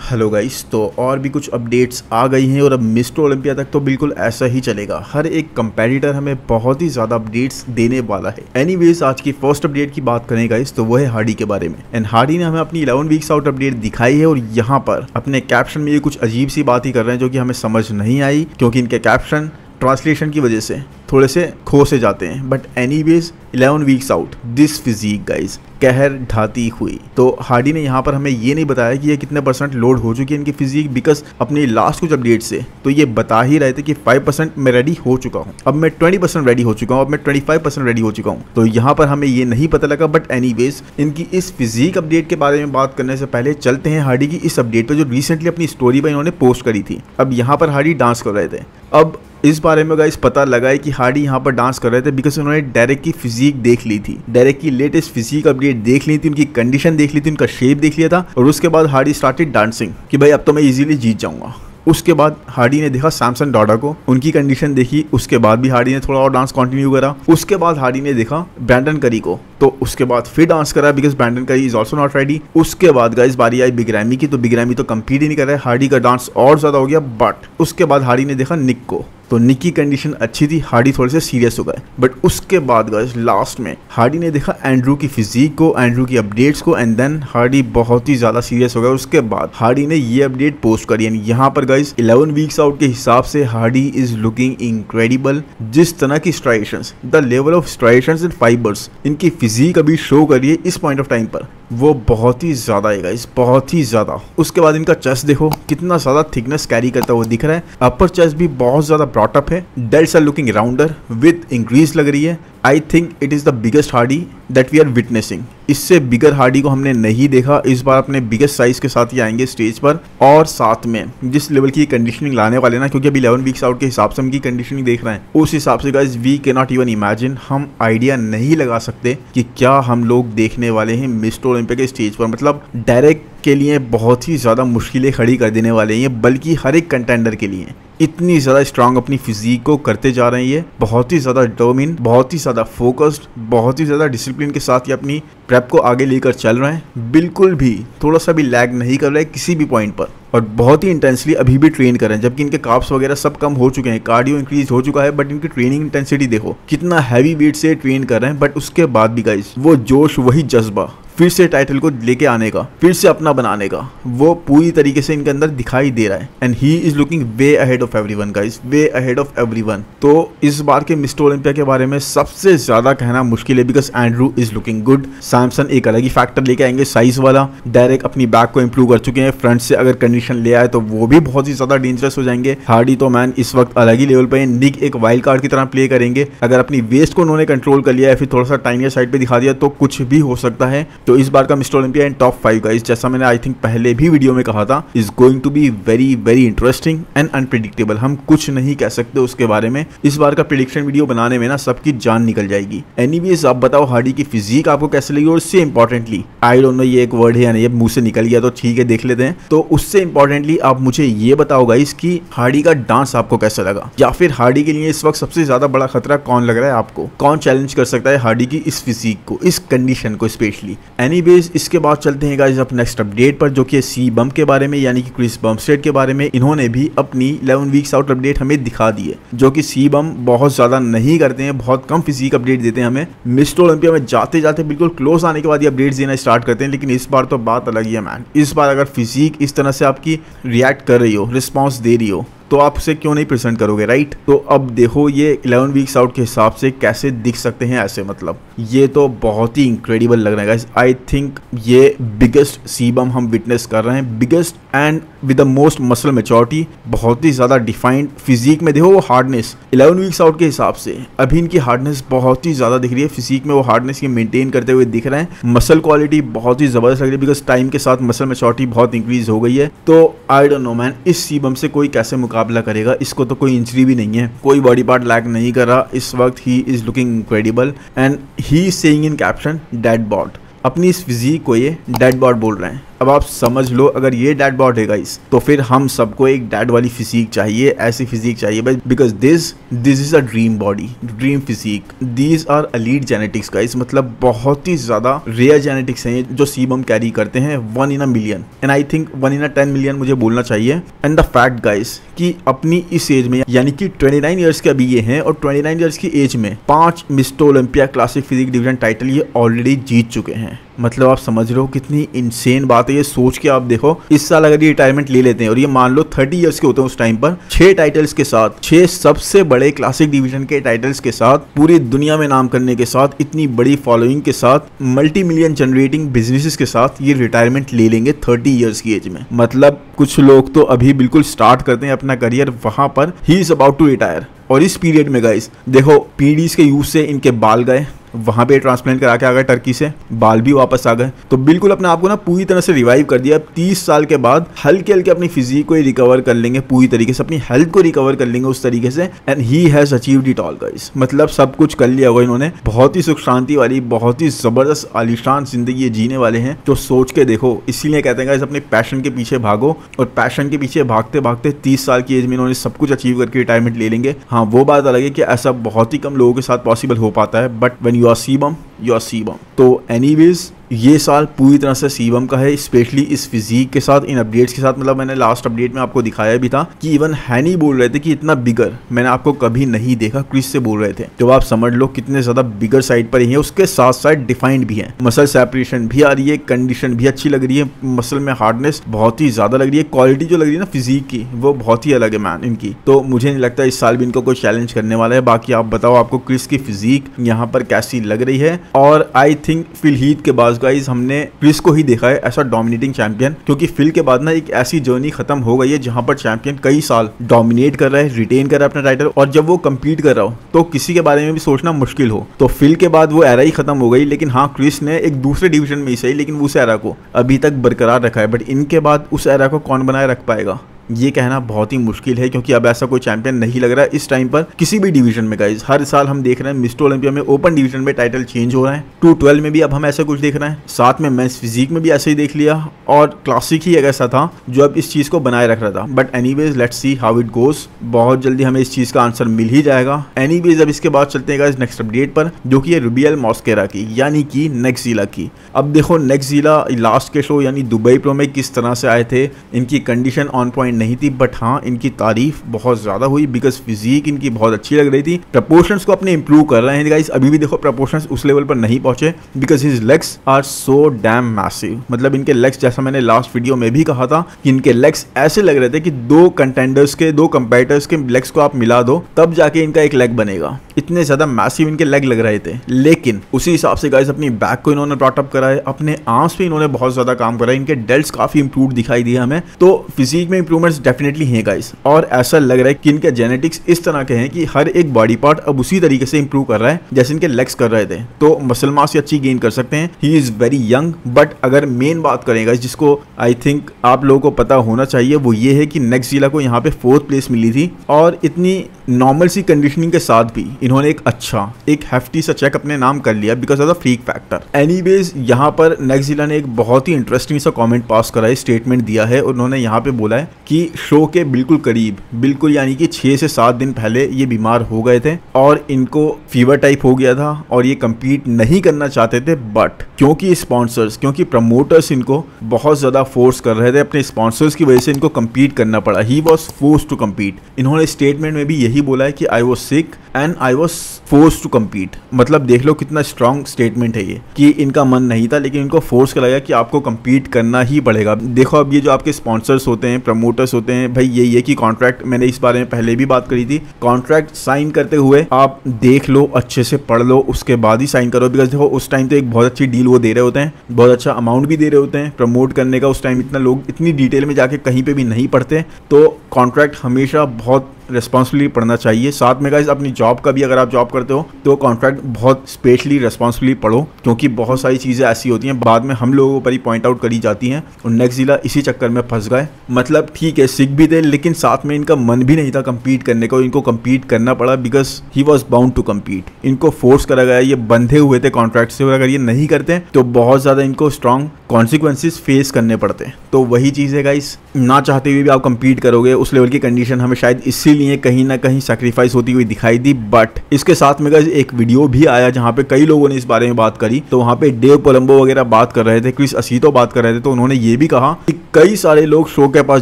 Hello guys, तो और भी कुछ अपडेट्स आ गई हैं और अब मिस्टर ओलंपिया तक तो बिल्कुल ऐसा ही चलेगा। हर एक कंपैटिटर हमें बहुत ही ज़्यादा अपडेट्स देने वाला है। एनीवेज, आज की फर्स्ट अपडेट की बात करें गाइस तो वो है हार्डी के बारे में। एंड हार्डी ने हमें अपनी 11 वीक्स आउट अपडेट दिखाई है और यहाँ पर अपने कैप्शन में ये कुछ अजीब सी बात ही कर रहे हैं जो कि हमें समझ नहीं आई, क्योंकि इनके कैप्शन ट्रांसलेशन की वजह से थोड़े से खो से जाते हैं। But anyways 11 weeks out, this physique guys कहर ढाती हुई। तो हार्डी ने यहाँ पर हमें ये नहीं बताया कि ये कितने % लोड हो चुकी है इनकी फिजिक, बिकॉज अपनी लास्ट कुछ अपडेट से तो ये बता ही रहे थे कि 5% मैं रेडी हो चुका हूँ, अब मैं 20% रेडी हो चुका हूँ, अब मैं 25% रेडी हो चुका हूँ। तो यहाँ पर हमें ये नहीं पता लगा। बट एनीवेज, इनकी इस फिजिक अपडेट के बारे में बात करने से पहले चलते हैं हार्डी की इस अपडेट पर जो रिसेंटली अपनी स्टोरी पर इन्होंने पोस्ट करी थी। अब यहाँ पर हार्डी डांस कर रहे थे। अब इस बारे में गाइस पता लगा है कि हार्डी यहाँ पर डांस कर रहे थे बिकॉज उन्होंने डायरेक्ट की फिजिक देख ली थी, डायरेक्ट की लेटेस्ट फिजिक अपडेट देख ली थी, उनकी कंडीशन देख ली थी, उनका शेप देख लिया था। और उसके बाद हार्डी स्टार्टेड डांसिंग कि भाई अब तो मैं इजीली जीत जाऊंगा। उसके बाद हार्डी ने देखा सैमसन डॉडा को, उनकी कंडीशन देखी, उसके बाद भी हार्डी ने थोड़ा और डांस कंटिन्यू करा। उसके बाद हार्डी ने देखा ब्रैंडन करी को, तो उसके बाद फिर डांस करा बिकॉज ब्रैंडन करी इज ऑल्सो नॉट रेडी। उसके बाद गाइस बारी आई बिग रैमी की, तो बिग रैमी तो कम्पीट ही नहीं कर रहा है, हार्डी का डांस और ज्यादा हो गया। बट उसके बाद हार्डी ने देखा निक को, तो निक की कंडीशन अच्छी थी, हार्डी थोड़े से सीरियस हो गए। बट उसके बाद गाइस लास्ट में हार्डी ने देखा एंड्रू की फिजिक को, एंड्रू की अपडेट्स को, एंड देन हार्डी बहुत ही ज्यादा सीरियस हो गया। उसके बाद हार्डी ने ये अपडेट पोस्ट करी। यानी यहाँ पर गाइस 11 वीक्स आउट के हिसाब से हार्डी इज लुकिंग इनक्रेडिबल। जिस तरह की striations, the level of striations and fibres इनकी फिजिक अभी शो करी है इस पॉइंट ऑफ टाइम पर, वो बहुत ही ज्यादा है गाइस, बहुत ही ज्यादा। उसके बाद इनका चेस्ट देखो कितना ज्यादा थिकनेस कैरी करता हुआ दिख रहा है। अपर चेस्ट भी बहुत ज्यादा ब्रॉटअप है, delts are looking rounder with increase लग रही है। I think it is the biggest Hadi that we are witnessing. इससे बिगर हार्डी को हमने नहीं देखा। इस बार अपने बिगेस्ट साइज के साथ ही आएंगे स्टेज पर, और साथ में जिस लेवल की कंडीशनिंग लाने वाले ना, क्योंकि अभी 11 वीक्स आउट के हिसाब से उनकी कंडीशनिंग देख रहे हैं, उस हिसाब से guys we can not even imagine, हम आइडिया नहीं लगा सकते कि क्या हम लोग देखने वाले हैं मिस्टर ओलंपिया के स्टेज पर। मतलब डायरेक्ट के लिए बहुत ही ज़्यादा मुश्किलें खड़ी कर देने वाले हैं, बल्कि हर एक कंटेंडर के लिए इतनी ज़्यादा स्ट्रांग अपनी फिजिक को करते जा रहे हैं। ये बहुत ही ज़्यादा डिटर्मिन, बहुत ही ज़्यादा फोकस्ड, बहुत ही ज़्यादा डिसिप्लिन के साथ ये अपनी प्रेप को आगे लेकर चल रहे हैं। बिल्कुल भी थोड़ा सा भी लैग नहीं कर रहे हैं किसी भी पॉइंट पर, और बहुत ही इंटेंसली अभी भी ट्रेन कर रहे हैं। जबकि इनके कार्ब्स वगैरह सब कम हो चुके हैं, कार्डियो इंक्रीज हो चुका है, बट इनकी ट्रेनिंग इंटेंसिटी देखो कितना हैवी वेट से ट्रेन कर रहे हैं। बट उसके बाद भी गाइस वो जोश, वही जज्बा फिर से टाइटल को लेके आने का, फिर से अपना बनाने का, वो पूरी तरीके से इनके अंदर दिखाई दे रहा है। And he is looking way ahead of everyone guys, way ahead of everyone. तो इस बार के मिस्टर ओलंपिया के बारे में सबसे ज्यादा कहना मुश्किल है because Andrew is looking good. Samson एक अलग ही फैक्टर लेके आएंगे साइज वाला, डायरेक्ट अपनी बैक को इंप्रूव कर चुके हैं। फ्रंट से अगर कंडीशन ले आए तो वो भी बहुत ही ज्यादा डेंजरस हो जाएंगे। हार्डी तो मैन इस वक्त अलग ही लेवल पे है। निक एक वाइल्ड कार्ड की तरह प्ले करेंगे। अगर अपनी वेस्ट को उन्होंने कंट्रोल कर लिया है, फिर थोड़ा सा टाइनियर साइड पे दिखा दिया तो कुछ भी हो सकता है। तो इस बार का मिस्टर ओलंपिया इन टॉप 5 गाइस, जैसा मैंने आई थिंक पहले भी वीडियो में कहा था, is going to be very very interesting and unpredictable. हम कुछ नहीं कह सकते उसके बारे में। इस बार का प्रेडिक्शन वीडियो बनाने में ना सबकी जान निकल जाएगी। एनीवेज, आप बताओ हार्डी की फिजिक आपको कैसे लगी, और उससे इंपॉर्टेंटली, आई डोंट नो ये एक वर्ड है या नहीं, ये मुंह से निकल गया तो ठीक है देख लेते हैं। तो उससे इंपॉर्टेंटली आप मुझे ये बताओ गाइस कि हार्डी का डांस आपको कैसा लगा, या फिर हार्डी के लिए इस वक्त सबसे ज्यादा बड़ा खतरा कौन लग रहा है आपको, कौन चैलेंज कर सकता है हार्डी की इस फिजिक को, इस कंडीशन को स्पेशली। एनीवेज, इसके बाद चलते हैं गाइस अब नेक्स्ट अपडेट पर, जो कि सी बम के बारे में, यानी कि क्रिस बमस्टेड के बारे में। इन्होंने भी अपनी 11 वीक्स आउट अपडेट हमें दिखा दी है, जो कि सी बम बहुत ज्यादा नहीं करते हैं, बहुत कम फिजिक अपडेट देते हैं हमें। मिस्टर ओलंपिया में जाते जाते बिल्कुल क्लोज आने के बाद ये अपडेट्स देना स्टार्ट करते हैं। लेकिन इस बार तो बात अलग ही है मैन। इस बार अगर फिजिक इस तरह से आपकी रिएक्ट कर रही हो, रिस्पॉन्स दे रही हो, तो आप उसे क्यों नहीं प्रेजेंट करोगे, राइट। तो अब देखो ये 11 वीक्स आउट के हिसाब से कैसे दिख सकते हैं ऐसे, मतलब ये तो बहुत ही इंक्रेडिबल लग रहा है गाइस। आई थिंक ये बिगेस्ट सीबम हम विटनेस कर रहे हैं, biggest and with the most muscle maturity, बहुत ही ज्यादा डिफाइंड फिजिक में। देखो वो हार्डनेस 11 वीक्स आउट के हिसाब से अभी इनकी हार्डनेस बहुत ही ज्यादा दिख रही है। फिजिक में वो हार्डनेस ये मेंटेन करते हुए दिख रहे हैं। मसल क्वालिटी बहुत ही जबरदस्त लग रही है बिकॉज टाइम के साथ मसल मेच्योरिटी बहुत इंक्रीज हो गई है। तो आई डोंट नो मैन, इस सीबम से कोई कैसे मुकाबला करेगा। इसको तो कोई इंजरी भी नहीं है, कोई बॉडी पार्ट लैक नहीं कर रहा इस वक्त। He is looking incredible and he is saying in caption dad bod. अपनी इस फिजिक को ये डेड बॉड बोल रहे हैं। अब आप समझ लो, अगर ये डेड बॉड है गाइस, तो फिर हम सबको एक डेड वाली फिजिक चाहिए, ऐसी फिजिक चाहिए भाई, because this is a dream body, dream physique. These are elite genetics guys, मतलब बहुत ही ज्यादा रेयर जेनेटिक्स हैं जो सीबम कैरी करते हैं, 1 in a million, and I think 1 in a 10 million मुझे बोलना चाहिए। एंड द फैक्ट गाइस कि अपनी इस एज में, यानी कि 29 ईयर्स के अभी ये हैं, और 29 ईयर्स की एज में 5 Mister Olympia classic physique division title ये ऑलरेडी जीत चुके हैं। मतलब आप समझ रहे हो कितनी इनसेन बात है ये। सोच के आप देखो, इस साल अगर ये रिटायरमेंट ले लेते हैं और ये मान लो 30 ईयर्स के होते हैं उस टाइम पर, 6 टाइटल्स के साथ, 6 सबसे बड़े क्लासिक डिवीजन के टाइटल्स के साथ, पूरी दुनिया में नाम करने के साथ, इतनी बड़ी फॉलोइंग के साथ, मल्टी मिलियन जनरेटिंग बिजनेसेस के साथ ये रिटायरमेंट ले लेंगे 30 ईयर्स की एज में। मतलब कुछ लोग तो अभी बिल्कुल स्टार्ट करते हैं अपना करियर, वहां पर he is about to retire. और इस पीरियड में गाइस देखो, पीडीज के यूज से इनके बाल गए, वहां पे ट्रांसप्लांट करा के आ गए टर्की से, बाल भी वापस आ गए, तो बिल्कुल अपने आप को ना पूरी तरह से रिवाइव कर दिया। अब 30 साल के बाद हल्के हल्के अपनी फिजिक को रिकवर कर लेंगे, पूरी तरीके से अपनी हेल्थ को रिकवर कर लेंगे उस तरीके से, and he has achieved it all guys. मतलब सब कुछ कर लिया होगा इन्होंने, बहुत ही सुख शांति वाली, बहुत ही जबरदस्त आलीशान जिंदगी ये जीने वाले हैं। तो सोच के देखो, इसीलिए कहते हैं गाइस अपने पैशन के पीछे भागो, और पैशन के पीछे भागते भागते 30 साल की एज में इन्होंने सब कुछ अचीव करके रिटायरमेंट ले लेंगे। हाँ, वो बात अलग है कि ऐसा बहुत ही कम लोगों के साथ पॉसिबल हो पाता है, but when you are Cbum, you are Cbum. तो एनीवेज ये साल पूरी तरह से सीबम का है, स्पेशली इस फिजिक के साथ, इन अपडेट्स के साथ। मतलब मैंने लास्ट अपडेट में आपको दिखाया भी था कि इवन हैनी बोल रहे थे कि इतना बिगर मैंने आपको कभी नहीं देखा, क्रिस से बोल रहे थे। तो आप समझ लो कितने ज्यादा बिगर साइड पर ही है, उसके साथ साथ डिफाइंड भी है, मसल सेपरेशन भी आ रही है, कंडीशन भी अच्छी लग रही है, मसल में हार्डनेस बहुत ही ज्यादा लग रही है, क्वालिटी जो लग रही है ना फिजिक की, वो बहुत ही अलग है मैन इनकी। तो मुझे नहीं लगता इस साल भी इनको कोई चैलेंज करने वाला है। बाकी आप बताओ आपको क्रिस की फिजिक यहाँ पर कैसी लग रही है। और आई थिंक फिल हीथ के बाद गाइस हमने क्रिस को ही देखा है ऐसा डोमिनेटिंग चैंपियन, क्योंकि फिल के बाद ना एक ऐसी जर्नी खत्म हो गई है जहां पर चैंपियन कई साल डोमिनेट कर रहा है, रिटेन कर रहा है अपना टाइटल, और जब वो कंपीट कर रहा हो तो किसी के बारे में भी सोचना मुश्किल हो। तो फिल के बाद वो एरा ही खत्म हो गई, लेकिन हाँ क्रिस ने एक दूसरे डिवीजन में ही सही, लेकिन उस एरा को अभी तक बरकरार रखा है। बट इनके बाद उस एरा को कौन बनाए रख पाएगा, ये कहना बहुत ही मुश्किल है, क्योंकि अब ऐसा कोई चैंपियन नहीं लग रहा है इस टाइम पर किसी भी डिवीजन में गाइस। हर साल हम देख रहे हैं मिस्टर ओलंपिया में ओपन डिवीजन में टाइटल चेंज हो रहा है, 212 में भी अब हम ऐसा कुछ देख रहे हैं, साथ में मेंस फिजिक में भी ऐसे ही देख लिया, और क्लासिक ही एक ऐसा था जो अब इस चीज को बनाए रख रहा था। But anyways let's see how it goes, बहुत जल्दी हमें इस चीज का आंसर मिल ही जाएगा। एनीवेज अब इसके बाद चलते हैं गाइस नेक्स्ट अपडेट पर, जो कि है रुबियल मॉस्केरा की, यानी कि नेक्सजिला की। अब देखो नेक्सजिला लास्ट के शो यानी दुबई प्रो में किस तरह से आए थे, इनकी कंडीशन ऑन पॉइंट नहीं थी, बट हाँ इनकी तारीफ बहुत ज्यादा हुई, बिकॉज फिजिक इनकी बहुत अच्छी लग रही थी। प्रपोर्शंस को अपने इंप्रूव कर रहे हैं गाइस, अभी भी देखो प्रपोर्शंस उस लेवल पर नहीं पहुंचे, because his legs are so damn massive. मतलब इनके लेग्स, जैसा मैंने लास्ट वीडियो में भी कहा था कि इनके लेग्स ऐसे लग रहे थे कि दो कंपेटिटर्स के लेग्स को आप मिला दो तब जाके इनका एक लेग बनेगा, इतने ज्यादा मैसिव इनके लेग लग रहे थे। लेकिन उसी हिसाब से गाइस अपनी बैक को इन्होंने ब्रॉट अप करा है, अपने आर्म्स पे इन्होंने बहुत ज्यादा काम करा है, इनके डेल्ट्स काफी इंप्रूव दिखाई दिए हमें। तो फिजिक में इंप्रूवमेंट्स डेफिनेटली हैं गाइस, और ऐसा लग रहा है कि इनके जेनेटिक्स इस तरह के हैं कि हर एक बॉडी पार्ट अब उसी तरीके से इंप्रूव कर रहा है जैसे इनके लेग्स कर रहे थे। तो मसल मास अच्छी गेन कर सकते हैं, he is very young. But अगर मेन बात करें गाइस, जिसको आई थिंक आप लोगों को पता होना चाहिए, वो ये है कि नेक्सजिला को यहाँ पे 4th प्लेस मिली थी, और इतनी नॉर्मल सी कंडीशनिंग के साथ भी इन्होंने एक हेफ्टी सा चेक अपने नाम कर लिया because of the freak factor. Anyways यहाँ पर नेक्सजिला ने एक बहुत ही इंटरेस्टिंग सा कमेंट पास करा है, स्टेटमेंट दिया है, उन्होंने यहाँ पे बोला है कि शो के बिल्कुल करीब, बिल्कुल यानी कि 6 से 7 दिन पहले ये बीमार हो गए थे और इनको फीवर टाइप हो गया था और ये compete नहीं करना चाहते थे, बट क्योंकि स्पॉन्सर्स, क्योंकि प्रमोटर्स इनको बहुत ज्यादा फोर्स कर रहे थे, अपने स्पॉन्सर्स की वजह से इनको compete करना पड़ा। He was force to compete। इन्होंने स्टेटमेंट में भी यही बोला है कि I was sick and I was force to compete। मतलब देख लो कितना स्ट्रॉन्ग स्टेटमेंट है ये, कि इनका मन नहीं था लेकिन इनको फोर्स करा गया कि आपको compete करना ही पड़ेगा। देखो अब ये जो आपके स्पॉन्सर्स होते हैं, प्रमोटर्स होते हैं, भाई ये कि कॉन्ट्रैक्ट, मैंने इस बारे में पहले भी बात करी थी, कॉन्ट्रैक्ट साइन करते हुए आप देख लो, अच्छे से पढ़ लो, उसके बाद ही साइन करो। बिकॉज देखो उस टाइम तो एक बहुत अच्छी डील वो दे रहे होते हैं, बहुत अच्छा अमाउंट भी दे रहे होते हैं प्रमोट करने का। उस टाइम इतना लोग इतनी डिटेल में जाके कहीं पे भी नहीं पढ़ते, तो कॉन्ट्रैक्ट हमेशा बहुत रेस्पॉन्सिबली पढ़ना चाहिए। साथ में गाइस अपनी जॉब का भी, अगर आप जॉब करते हो तो कॉन्ट्रैक्ट बहुत स्पेशली रेस्पॉन्सिबली पढ़ो, क्योंकि बहुत सारी चीज़ें ऐसी होती हैं बाद में हम लोगों पर ही पॉइंट आउट करी जाती हैं और नेक्स्ट जिला इसी चक्कर में फंस गए। मतलब ठीक है सीख भी थे, लेकिन साथ में इनका मन भी नहीं था कम्पीट करने को, इनको कम्पीट करना पड़ा because he was bound to compete. इनको फोर्स करा गया, ये बंधे हुए थे कॉन्ट्रैक्ट से, और अगर ये नहीं करते तो बहुत ज़्यादा इनको स्ट्रॉन्ग कॉन्सिक्वेंसेस फेस करने पड़ते हैं। तो वही चीज़ है गाइस, ना चाहते हुए भी आप कम्पीट करोगे, उस लेवल की कंडीशन हमें शायद इसीलिए कहीं ना कहीं सैक्रिफाइस होती हुई दिखाई दी। बट इसके साथ में गाइस एक वीडियो भी आया जहाँ पे कई लोगों ने इस बारे में बात करी, तो वहाँ पे डेव कोलंबो वगैरह बात कर रहे थे, क्रिस असीतो बात कर रहे थे, तो उन्होंने ये भी कहा कि कई सारे लोग शो के पास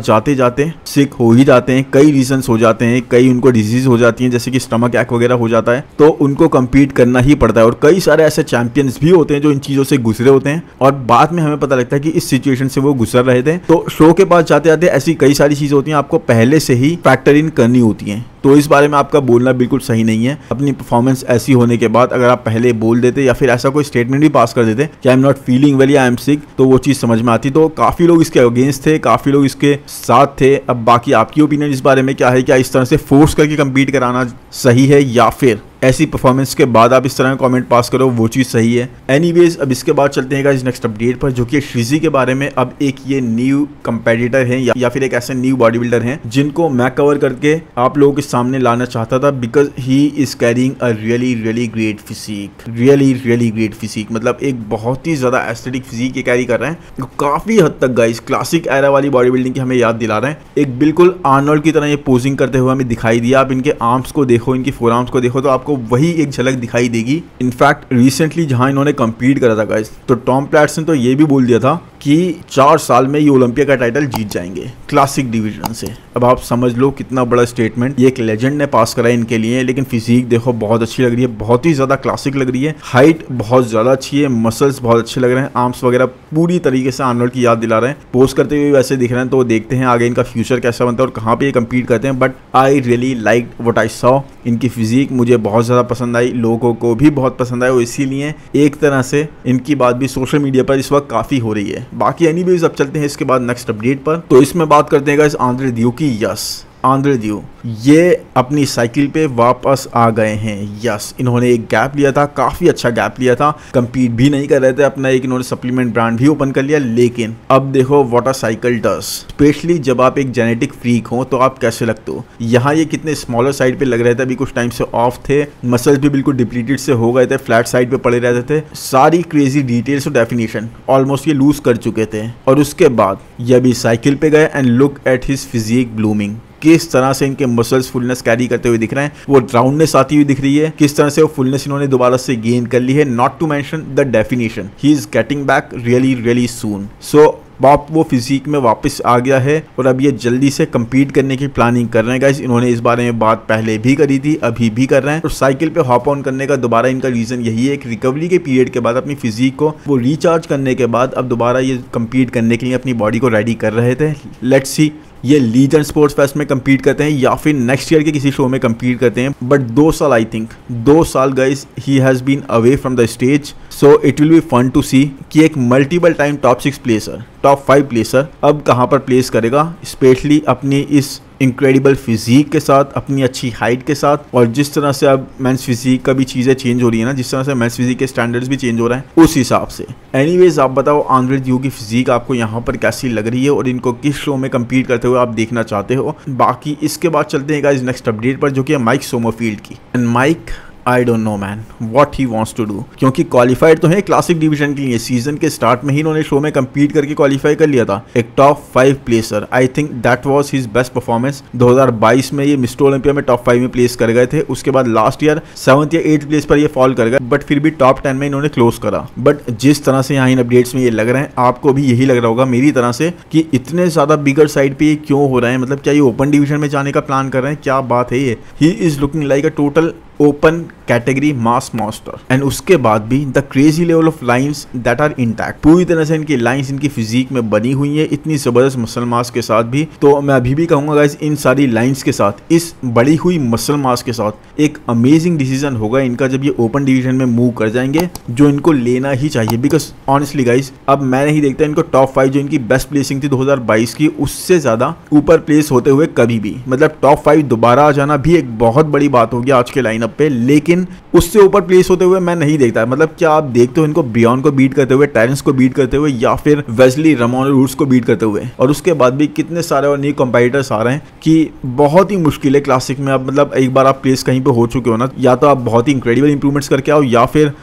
जाते जाते सिक हो ही जाते हैं, कई रीजंस हो जाते हैं, कई उनको डिजीज हो जाती है जैसे कि स्टमक एक् वगैरह हो जाता है, तो उनको कम्पीट करना ही पड़ता है। और कई सारे ऐसे चैंपियंस भी होते हैं जो इन चीज़ों से गुजरे होते हैं और बाद में हमें पता लगता है कि इस सिचुएशन से वो गुजर रहे थे। तो शो के पास जाते जाते ऐसी कई सारी चीज़ें होती हैं, आपको पहले से ही फैक्टर इन करनी होती हैं। तो इस बारे में आपका बोलना बिल्कुल सही नहीं है। अपनी परफॉर्मेंस ऐसी होने के बाद अगर आप पहले बोल देते या फिर ऐसा कोई स्टेटमेंट भी पास कर देते कि I am not feeling well या आई एम सिक, तो वो चीज़ समझ में आती। तो काफ़ी लोग इसके अगेंस्ट थे, काफ़ी लोग इसके साथ थे। अब बाकी आपकी ओपिनियन इस बारे में क्या है? क्या इस तरह से फोर्स करके कम्पीट कराना सही है या फिर ऐसी परफॉर्मेंस के बाद आप इस तरह का कमेंट पास करो वो चीज़ सही है? एनीवेज अब इसके बाद चलते हैं गाइस नेक्स्ट अपडेट पर, जो कि श्रीजी के बारे में। अब एक ये न्यू कंपेटिटर है या फिर एक ऐसे न्यू बॉडी बिल्डर हैं जिनको मैं कवर करके आप लोगों के सामने लाना चाहता था, because he is carrying a really great physique, really great physique. मतलब एक बहुत ही ज़्यादा एस्थेटिक फिजिक ये कैरी कर रहे हैं, तो काफ़ी हद तक गाइस क्लासिक एरा वाली बॉडी बिल्डिंग की हमें याद दिला रहे हैं। एक बिल्कुल आर्नोल्ड की तरह ये पोजिंग करते हुए हमें दिखाई दिया। आप इनके आर्म्स को देखो, इनकी फोर आर्म्स को देखो, तो आपको वही एक झलक दिखाई देगी। इनफैक्ट रिसेंटली जहां इन्होंने कम्पीट करा था गाइस, तो टॉम प्लैट्स ने तो ये भी बोल दिया था कि 4 साल में ये ओलंपिया का टाइटल जीत जाएंगे क्लासिक डिवीजन से। अब आप समझ लो कितना बड़ा स्टेटमेंट ये एक लेजेंड ने पास करा है इनके लिए। लेकिन फिजिक देखो बहुत अच्छी लग रही है, बहुत ही ज़्यादा क्लासिक लग रही है, हाइट बहुत ज़्यादा अच्छी है, मसल्स बहुत अच्छे लग रहे हैं, आर्म्स वगैरह पूरी तरीके से आर्नोल्ड की याद दिला रहे हैं। पोस्ट करते हुए वैसे दिख रहे हैं, तो देखते हैं आगे इनका फ्यूचर कैसा बनता है और कहाँ पे ये कम्पीट करते हैं। But I really like what I saw. इनकी फिजिक मुझे बहुत ज़्यादा पसंद आई, लोगों को भी बहुत पसंद आया, और इसीलिए एक तरह से इनकी बात भी सोशल मीडिया पर इस वक्त काफ़ी हो रही है। बाकी एनीवेज अब चलते हैं इसके बाद नेक्स्ट अपडेट पर। तो इसमें बात करते हैं गाइस आंद्रे ड्यू की। यस, आंद्रे ड्यू ये अपनी साइकिल पे वापस आ गए हैं। यस, इन्होंने एक गैप लिया था, काफ़ी अच्छा गैप लिया था, कंपीट भी नहीं कर रहे थे, अपना एक इन्होंने सप्लीमेंट ब्रांड भी ओपन कर लिया। लेकिन अब देखो what a cycle does, specially जब आप एक जेनेटिक फ्रीक हो तो आप कैसे लगते हो। यहाँ ये कितने स्मॉलर साइड पे लग रहे थे, अभी कुछ टाइम से ऑफ थे, मसल्स भी बिल्कुल डिप्लीटेड से हो गए थे, फ्लैट साइड पे पड़े रहते थे, सारी क्रेजी डिटेल्स और डेफिनेशन ऑलमोस्ट ये लूज कर चुके थे। और उसके बाद ये अभी साइकिल पे गए and look at his physique blooming. किस तरह से इनके मसल्स फुलनेस कैरी करते हुए दिख रहे हैं, वो राउंडनेस आती हुई दिख रही है, किस तरह से वो फुलनेस इन्होंने दोबारा से गेन कर ली है। Not to mention the definition, he is getting back really soon. So बाप वो फिजिक में वापस आ गया है और अब ये जल्दी से कम्पीट करने की प्लानिंग कर रहे हैं गाइस। इन्होंने इस बारे में बात पहले भी करी थी, अभी भी कर रहे हैं। और साइकिल पे हॉप ऑन करने का दोबारा इनका रीजन यही है, एक रिकवरी के पीरियड के बाद अपनी फिजिक को वो रिचार्ज करने के बाद अब दोबारा ये कम्पीट करने के लिए अपनी बॉडी को रेडी कर रहे थे। लेट्स सी ये लीजेंड स्पोर्ट्स फेस्ट में कम्पीट करते हैं या फिर नेक्स्ट ईयर के किसी शो में कम्पीट करते हैं। बट 2 साल, आई थिंक 2 साल guys he has been away from the stage, so it will be fun to see कि एक multiple time top 6 placer, top 5 placer अब कहाँ पर प्लेस करेगा, स्पेशली अपनी इस इंक्रेडिबल फिजिक के साथ, अपनी अच्छी हाइट के साथ। और जिस तरह से अब मेंस फिजिक का भी चीज़ें चेंज हो रही है ना, जिस तरह से मेंस फिजिक के स्टैंडर्ड्स भी चेंज हो रहे हैं, उस हिसाब से। एनीवेज आप बताओ आंद्रे ड्यू की फिजिक आपको यहाँ पर कैसी लग रही है और इनको किस शो में कम्पीट करते हुए आप देखना चाहते हो। बाकी इसके बाद चलते हैं गाइस नेक्स्ट अपडेट पर, जो कि है माइक सोमरफील्ड की। And Mike I don't know man what he wants to do, क्योंकि क्वालिफाइड तो है क्लासिक डिवीजन के लिए, सीजन के स्टार्ट में ही इन्होंने शो में कम्पीट करके क्वालिफाई कर लिया था, एक top 5 प्लेसर। I think that was his best performance. 2022 में ये मिस्टर ओलंपिया में टॉप 5 में प्लेस कर गए थे, उसके बाद लास्ट ईयर 7th या 8th प्लेस पर ये फॉल कर गए, बट फिर भी टॉप 10 में इन्होंने क्लोज करा। बट जिस तरह से यहाँ इन अपडेट्स में ये लग रहे हैं, आपको भी यही लग रहा होगा मेरी तरह से कि इतने ज़्यादा बिगर साइड पे ये क्यों हो रहे हैं, मतलब क्या ये ओपन डिवीजन में जाने का प्लान कर रहे हैं, क्या बात है ये। He is looking like a total open category mass monster and उसके बाद भी the crazy level of lines that are intact. पूरी तरह से इनकी लाइंस इनकी फिजिक में बनी हुई है इतनी जबरदस्त मसल मास के साथ भी। तो मैं अभी भी कहूंगा गाइस, इन सारी लाइंस के साथ, इस बड़ी हुई मसल मास के साथ एक अमेजिंग डिसीजन होगा इनका जब ये ओपन डिवीजन में मूव कर जाएंगे, जो इनको लेना ही चाहिए। बिकॉज ऑनेस्टली गाइस, अब मैं नहीं देखता इनको टॉप 5 जो इनकी बेस्ट प्लेसिंग थी 2022 की, उससे ज्यादा ऊपर प्लेस होते हुए कभी भी। मतलब टॉप 5 दोबारा आ जाना भी एक बहुत बड़ी बात होगी आज के लाइनअप पे, लेकिन उससे ऊपर प्लेस होते हुए मैं नहीं देखता। मतलब क्या आप देखते हो इनको बियॉन को बीट करते हुए, टेरेंस को बीट करते हुए, या फिर वेस्ली, रमोन और रूट्स को बीट करते हुए? और उसके बाद भी कितने सारे और न्यू कंपेटिटर्स आ रहे हैं कि बहुत ही मुश्किल है क्लासिक में। अब मतलब एक बार आप प्लेस कहीं पे हो चुके हो ना, या तो आप बहुत ही इंक्रेडिबल इंप्रूवमेंट्स करके आओ, या फिर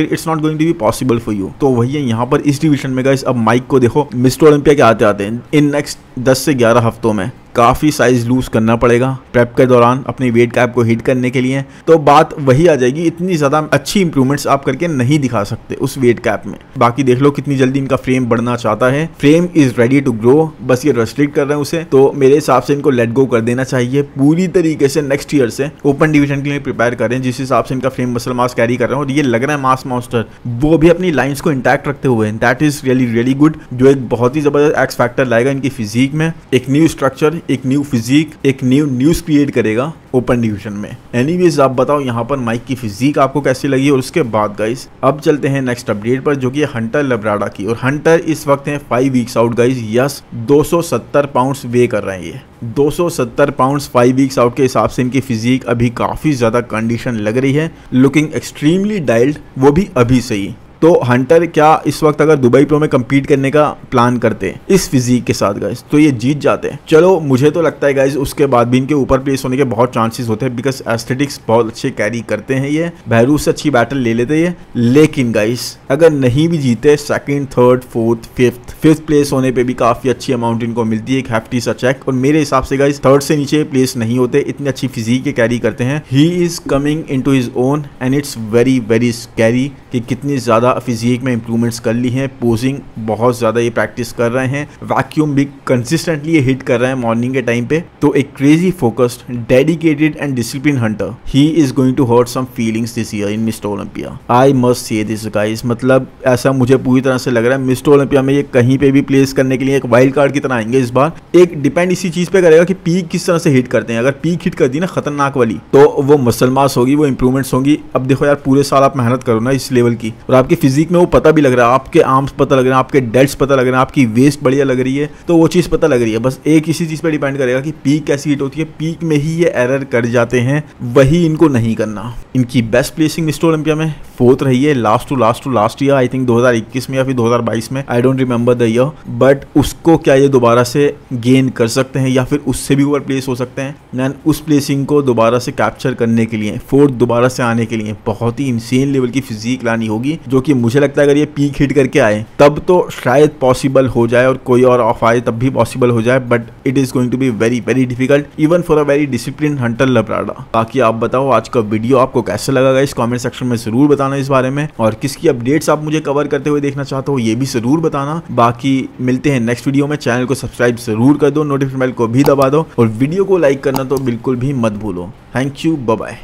it's not going to be possible for you. तो वही है यहाँ पर इस डिवीजन में गाइस। अब माइक को देखो, मिस्टर ओलंपिया के आते आते इन नेक्स्ट 10 से 11 हफ्तों में काफ़ी साइज लूज करना पड़ेगा प्रेप के दौरान अपनी वेट कैप को हिट करने के लिए। तो बात वही आ जाएगी, इतनी ज़्यादा अच्छी इंप्रूवमेंट्स आप करके नहीं दिखा सकते उस वेट कैप में। बाकी देख लो कितनी जल्दी इनका फ्रेम बढ़ना चाहता है। Frame is ready to grow, बस ये रेस्ट्रिक्ट कर रहे हैं उसे। तो मेरे हिसाब से इनको लेट गो कर देना चाहिए पूरी तरीके से। नेक्स्ट ईयर से ओपन डिवीजन के लिए प्रिपेयर करें जिस हिसाब से इनका फ्रेम मसल मास कैरी कर रहे हैं। और ये लग रहा है मास मॉन्स्टर, वो भी अपनी लाइन्स को इंटैक्ट रखते हुए। दैट इज रियली गुड, जो एक बहुत ही जबरदस्त एक्स फैक्टर लाएगा इनकी फिजिक में। एक न्यू स्ट्रक्चर, एक न्यू फिजिक, एक न्यू न्यूज क्रिएट करेगा ओपन डिवीजन में। एनीवेज आप बताओ यहाँ पर माइक की फिजिक आपको कैसी लगी। और उसके बाद गाइस अब चलते हैं नेक्स्ट अपडेट पर, जो कि हंटर लब्राडा की। और हंटर इस वक्त है 5 weeks out guys. Yes, 270 pounds weigh कर रहे हैं ये। 270 पाउंड्स 5 वीक्स आउट के हिसाब से इनकी फिजिक अभी काफी ज्यादा कंडीशन लग रही है, लुकिंग एक्सट्रीमली डाइल्ड, वो भी अभी से ही। तो हंटर क्या इस वक्त अगर दुबई प्रो में compete करने का प्लान करते इस फिजिक के साथ गाइस, तो ये जीत जाते हैं। चलो मुझे तो लगता है गाइस उसके बाद भी इनके ऊपर प्लेस होने के बहुत चांसेस होते हैं, बिकॉज एस्थेटिक्स बहुत अच्छे कैरी करते हैं ये। बहरूज से अच्छी बैटल ले लेते हैं। लेकिन गाइस अगर नहीं भी जीते, second, third, fourth, fifth place होने पे भी काफी अच्छी अमाउंट इनको मिलती है, एक हैफ्टी सा चेक। और मेरे हिसाब से गाइस थर्ड से नीचे प्लेस नहीं होते, इतनी अच्छी फिजिक के कैरी करते हैं। He is coming into his own and it's very scary कि कितनी ज्यादा फिजिक में इंप्रूवमेंट्स कर ली हैं। पोजिंग बहुत ज्यादा ये प्रैक्टिस कर रहे हैं, वैक्यूम भी कंसिस्टेंटली ये हिट कर रहे हैं मॉर्निंग के टाइम पे। तो एक crazy focused, dedicated and discipline Hunter, he is going to hurt some feelings this year in Mister Olympia. I must say this guys, मतलब ऐसा मुझे पूरी तरह से लग रहा है मिस्टर ओलंपिया में ये कहीं पे भी प्लेस करने के लिए एक वाइल्ड कार्ड की तरह आएंगे इस बार। एक डिपेंड इसी चीज पे करेगा कि पीक किस तरह से हिट करते हैं। अगर पीक हिट कर दी ना खतरनाक वाली, तो वो मसल मास होगी, वो इंप्रूवमेंट्स होंगी। अब देखो यार, पूरे साल आप मेहनत करो ना इस लेवल की, और आपकी फिजिक में वो पता भी लग रहा है, आपके आर्म्स पता लग रहे हैं, आपके डेड्स पता लग रहे हैं, आपकी वेस्ट बढ़िया लग रही है, तो वो चीज पता लग रही है। बस एक इसी चीज पे डिपेंड करेगा कि पीक कैसी हिट होती है। पीक में ही ये एरर कर जाते हैं, वही इनको नहीं करना। इनकी बेस्ट प्लेसिंग मिस्टर ओलंपिया में 4th रही है last to last year, I think 2021 में या फिर 2022 में, I don't remember the year. But उसको क्या ये दोबारा से गेन कर सकते हैं या फिर उससे भी ऊपर प्लेस हो सकते हैं। एंड उस प्लेसिंग को दोबारा से कैप्चर करने के लिए, 4th दोबारा से आने के लिए बहुत ही इंसेन लेवल की फिजिक लानी होगी, जो कि मुझे लगता है अगर ये पीक हिट करके आए तब तो शायद पॉसिबल हो जाए, और कोई और ऑफ आए तब भी पॉसिबल हो जाए। But it is going to be very difficult even for a very discipline Hunter Labrada. बाकी आप बताओ आज का वीडियो आपको कैसा लगा इस कमेंट सेक्शन में जरूर बताना इस बारे में, और किसकी अपडेट्स आप मुझे कवर करते हुए देखना चाहते हो ये भी जरूर बताना। बाकी मिलते हैं नेक्स्ट वीडियो में। चैनल को सब्सक्राइब जरूर कर दो, नोटिफिकेशन बेल को भी दबा दो, और वीडियो को लाइक करना तो बिल्कुल भी मत भूलो। Thank you, bye bye.